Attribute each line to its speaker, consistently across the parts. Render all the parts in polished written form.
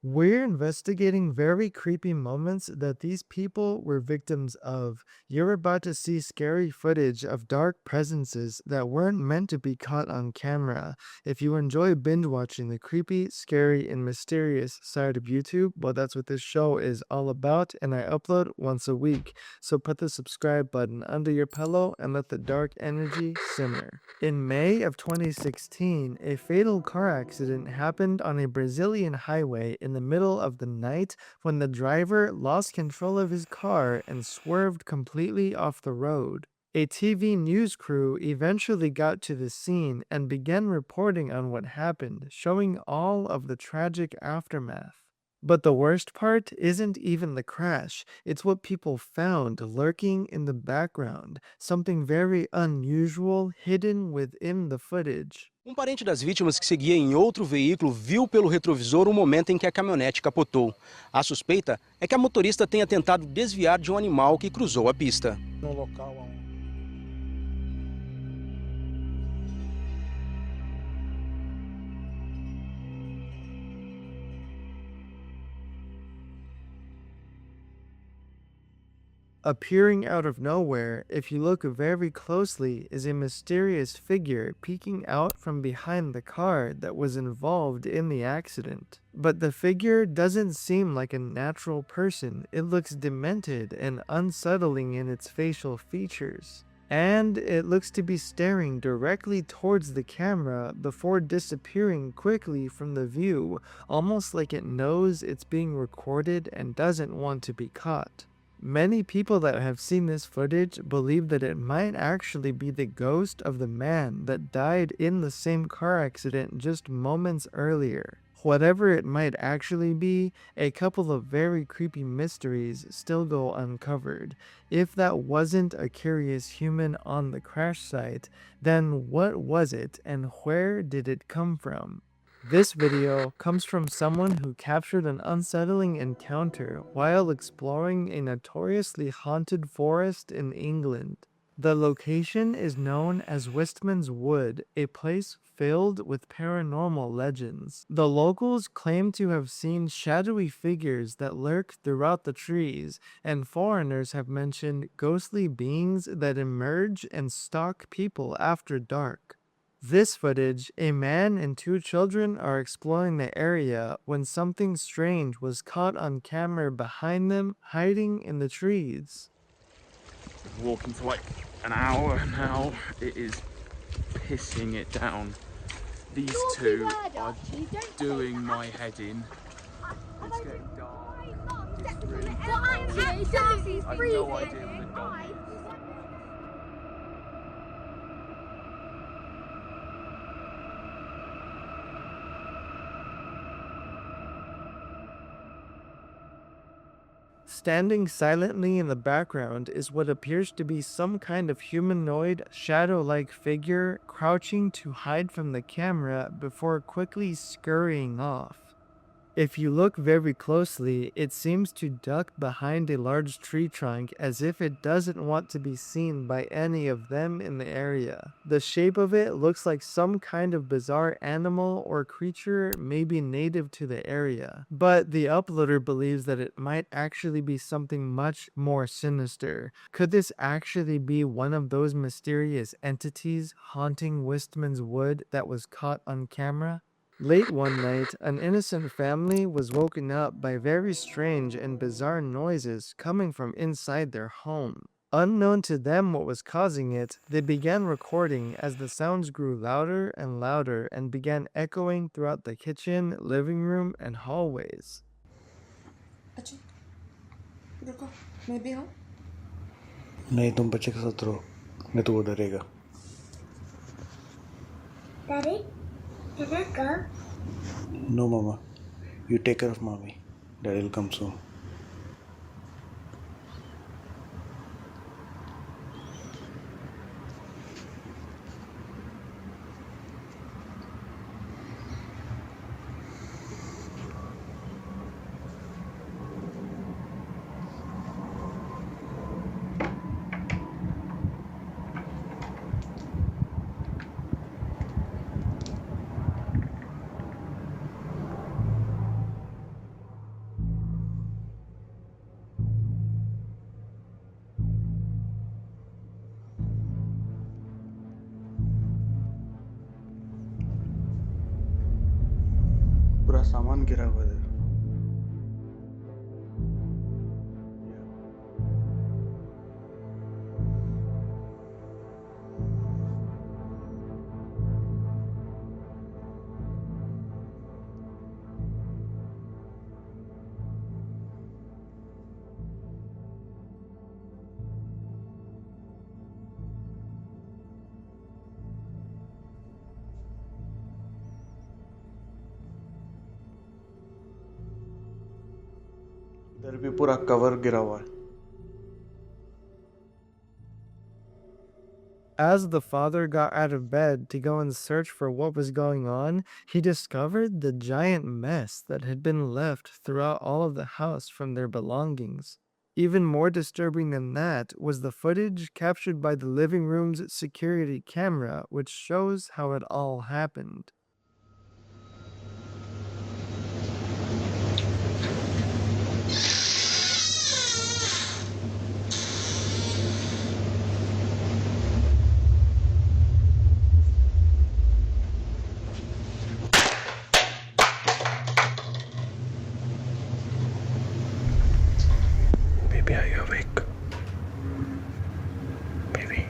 Speaker 1: We're investigating very creepy moments that these people were victims of. You're about to see scary footage of dark presences that weren't meant to be caught on camera. If you enjoy binge watching the creepy, scary, and mysterious side of YouTube, well, that's what this show is all about, and I upload once a week. So put the subscribe button under your pillow and let the dark energy simmer. In May of 2016, a fatal car accident happened on a Brazilian highway in the middle of the night when the driver lost control of his car and swerved completely off the road. A TV news crew eventually got to the scene and began reporting on what happened, showing all of the tragic aftermath. But the worst part isn't even the crash, it's what people found lurking in the background, something very unusual hidden within the footage.
Speaker 2: Um parente das vítimas que seguia em outro veículo viu pelo retrovisor o momento em que a caminhonete capotou. A suspeita é que a motorista tenha tentado desviar de um animal que cruzou a pista.
Speaker 3: No local aonde
Speaker 1: Appearing out of nowhere, if you look very closely, is a mysterious figure peeking out from behind the car that was involved in the accident. But the figure doesn't seem like a natural person, it looks demented and unsettling in its facial features. And it looks to be staring directly towards the camera before disappearing quickly from the view, almost like it knows it's being recorded and doesn't want to be caught. Many people that have seen this footage believe that it might actually be the ghost of the man that died in the same car accident just moments earlier. Whatever it might actually be, a couple of very creepy mysteries still go uncovered. If that wasn't a curious human on the crash site, then what was it and where did it come from? This video comes from someone who captured an unsettling encounter while exploring a notoriously haunted forest in England. The location is known as Wistman's Wood, a place filled with paranormal legends. The locals claim to have seen shadowy figures that lurk throughout the trees, and foreigners have mentioned ghostly beings that emerge and stalk people after dark. This footage, a man and two children are exploring the area when something strange was caught on camera behind them, hiding in the trees.
Speaker 4: Walking for like an hour now. It is pissing it down. These two are doing my head in. It's getting dark. It's really I've no idea what the dog is.
Speaker 1: Standing silently in the background is what appears to be some kind of humanoid, shadow-like figure crouching to hide from the camera before quickly scurrying off. If you look very closely, it seems to duck behind a large tree trunk as if it doesn't want to be seen by any of them in the area. The shape of it looks like some kind of bizarre animal or creature maybe native to the area, but the uploader believes that it might actually be something much more sinister. Could this actually be one of those mysterious entities haunting Wistman's Wood that was caught on camera? Late one night, an innocent family was woken up by very strange and bizarre noises coming from inside their home. Unknown to them what was causing it, they began recording as the sounds grew louder and began echoing throughout the kitchen, living room, and hallways.
Speaker 5: अच्छा रुको मैं भी हूँ
Speaker 3: नहीं तुम बच्चे के साथ रहो नहीं तो वो डरेगा
Speaker 6: Daddy, can I go?
Speaker 3: No mama, you take care of mommy. Daddy will come soon. सामान गिरा हुआ है. इधर भी पूरा कवर गिरा हुआ है.
Speaker 1: As the father got out of bed to go and search for what was going on, he discovered the giant mess that had been left throughout all of the house from their belongings. Even more disturbing than that was the footage captured by the living room's security camera, which shows how it all happened.
Speaker 3: Baby, are you awake? Baby.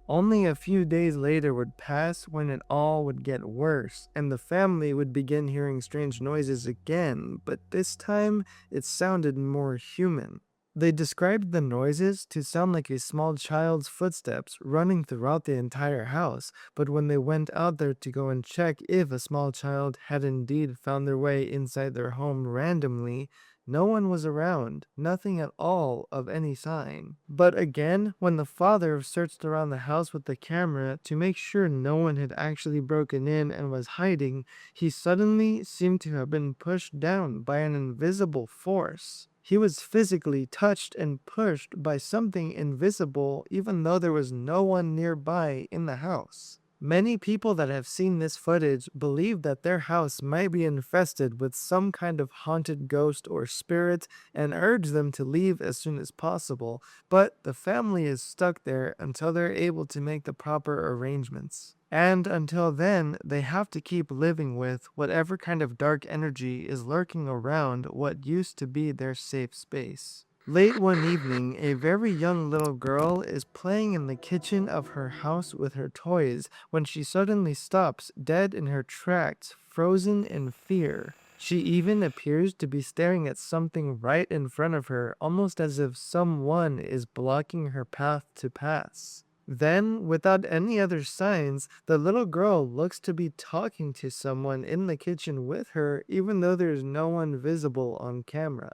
Speaker 1: Only a few days later would pass when it all would get worse, and the family would begin hearing strange noises again, but this time it sounded more human. They described the noises to sound like a small child's footsteps running throughout the entire house, but when they went out there to go and check if a small child had indeed found their way inside their home randomly, no one was around, nothing at all of any sign. But again, when the father searched around the house with the camera to make sure no one had actually broken in and was hiding, he suddenly seemed to have been pushed down by an invisible force. He was physically touched and pushed by something invisible even though there was no one nearby in the house. Many people that have seen this footage believe that their house might be infested with some kind of haunted ghost or spirit and urge them to leave as soon as possible, but the family is stuck there until they're able to make the proper arrangements. And until then, they have to keep living with whatever kind of dark energy is lurking around what used to be their safe space. Late one evening, a very young little girl is playing in the kitchen of her house with her toys when she suddenly stops dead in her tracks, frozen in fear. She even appears to be staring at something right in front of her, almost as if someone is blocking her path to pass. Then, without any other signs, the little girl looks to be talking to someone in the kitchen with her, even though there's no one visible on camera.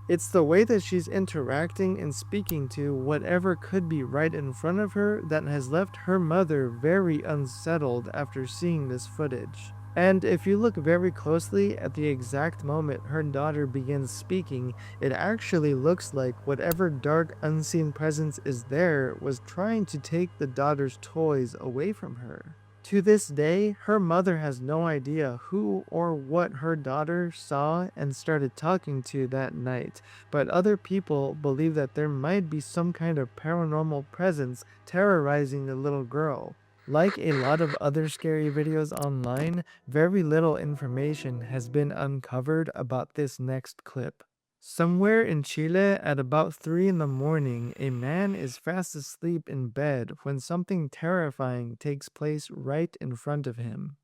Speaker 1: It's the way that she's interacting and speaking to whatever could be right in front of her that has left her mother very unsettled after seeing this footage. And if you look very closely at the exact moment her daughter begins speaking, it actually looks like whatever dark unseen presence is there was trying to take the daughter's toys away from her. To this day, her mother has no idea who or what her daughter saw and started talking to that night, but other people believe that there might be some kind of paranormal presence terrorizing the little girl. Like a lot of other scary videos online, very little information has been uncovered about this next clip. Somewhere in Chile at about 3 in the morning, a man is fast asleep in bed when something terrifying takes place right in front of him.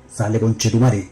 Speaker 7: Sale conchetumare.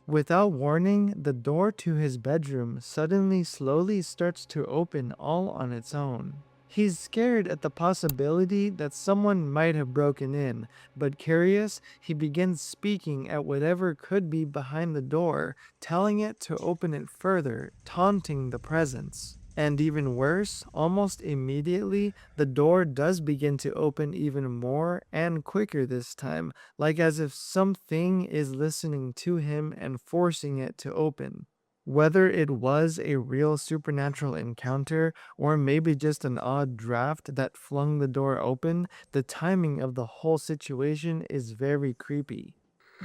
Speaker 1: Without warning, the door to his bedroom suddenly slowly starts to open all on its own. He's scared at the possibility that someone might have broken in, but curious, he begins speaking at whatever could be behind the door, telling it to open it further, taunting the presence. And even worse, almost immediately, the door does begin to open even more and quicker this time, like as if something is listening to him and forcing it to open. Whether it was a real supernatural encounter or maybe just an odd draft that flung the door open, the timing of the whole situation is very creepy.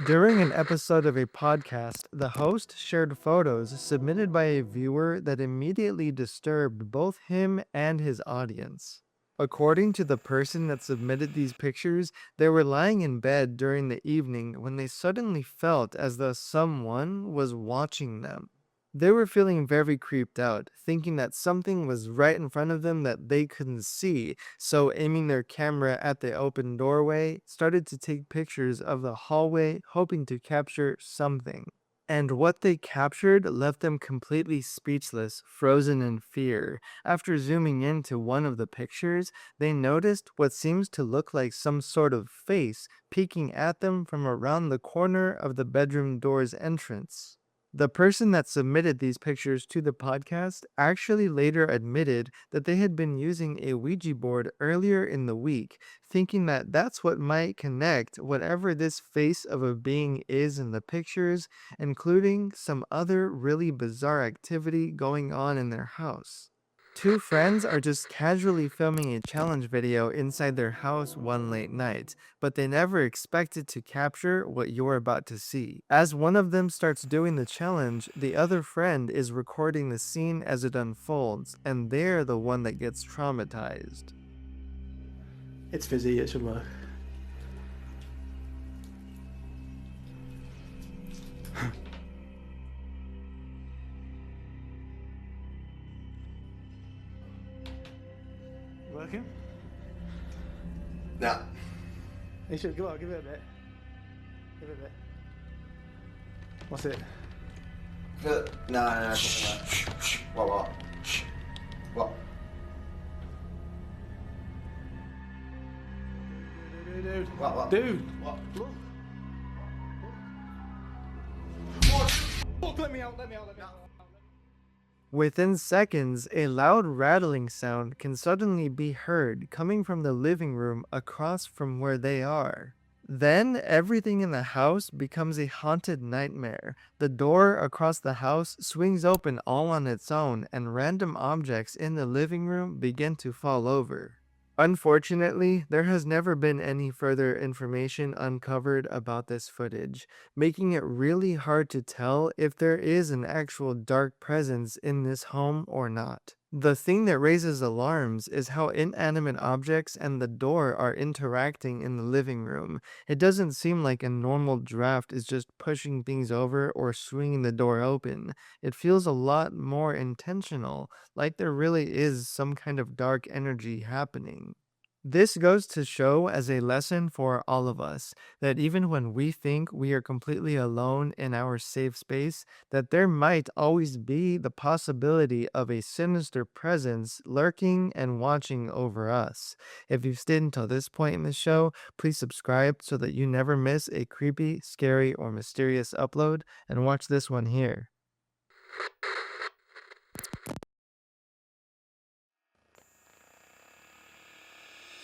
Speaker 1: During an episode of a podcast, the host shared photos submitted by a viewer that immediately disturbed both him and his audience. According to the person that submitted these pictures, they were lying in bed during the evening when they suddenly felt as though someone was watching them. They were feeling very creeped out, thinking that something was right in front of them that they couldn't see, so aiming their camera at the open doorway, started to take pictures of the hallway, hoping to capture something. And what they captured left them completely speechless, frozen in fear. After zooming into one of the pictures, they noticed what seems to look like some sort of face peeking at them from around the corner of the bedroom door's entrance. The person that submitted these pictures to the podcast actually later admitted that they had been using a Ouija board earlier in the week, thinking that that's what might connect whatever this face of a being is in the pictures, including some other really bizarre activity going on in their house. Two friends are just casually filming a challenge video inside their house one late night, but they never expected to capture what you're about to see. As one of them starts doing the challenge, the other friend is recording the scene as it unfolds, and they're the one that gets traumatized.
Speaker 3: It's fizzy, it should work. Working?
Speaker 8: No.
Speaker 3: You should go on, give it a bit. Give it a bit. What's it?
Speaker 8: No. What? What?
Speaker 3: Dude.
Speaker 8: What?
Speaker 3: Dude.
Speaker 8: What?
Speaker 3: Look.
Speaker 8: What?
Speaker 3: Let me out, let me out, let me out.
Speaker 1: Within seconds, a loud rattling sound can suddenly be heard coming from the living room across from where they are. Then everything in the house becomes a haunted nightmare. The door across the house swings open all on its own, and random objects in the living room begin to fall over. Unfortunately, there has never been any further information uncovered about this footage, making it really hard to tell if there is an actual dark presence in this home or not. The thing that raises alarms is how inanimate objects and the door are interacting in the living room. It doesn't seem like a normal draft is just pushing things over or swinging the door open. It feels a lot more intentional, like there really is some kind of dark energy happening. This goes to show as a lesson for all of us that even when we think we are completely alone in our safe space, that there might always be the possibility of a sinister presence lurking and watching over us. If you've stayed until this point in the show, please subscribe so that you never miss a creepy, scary, or mysterious upload, and watch this one here.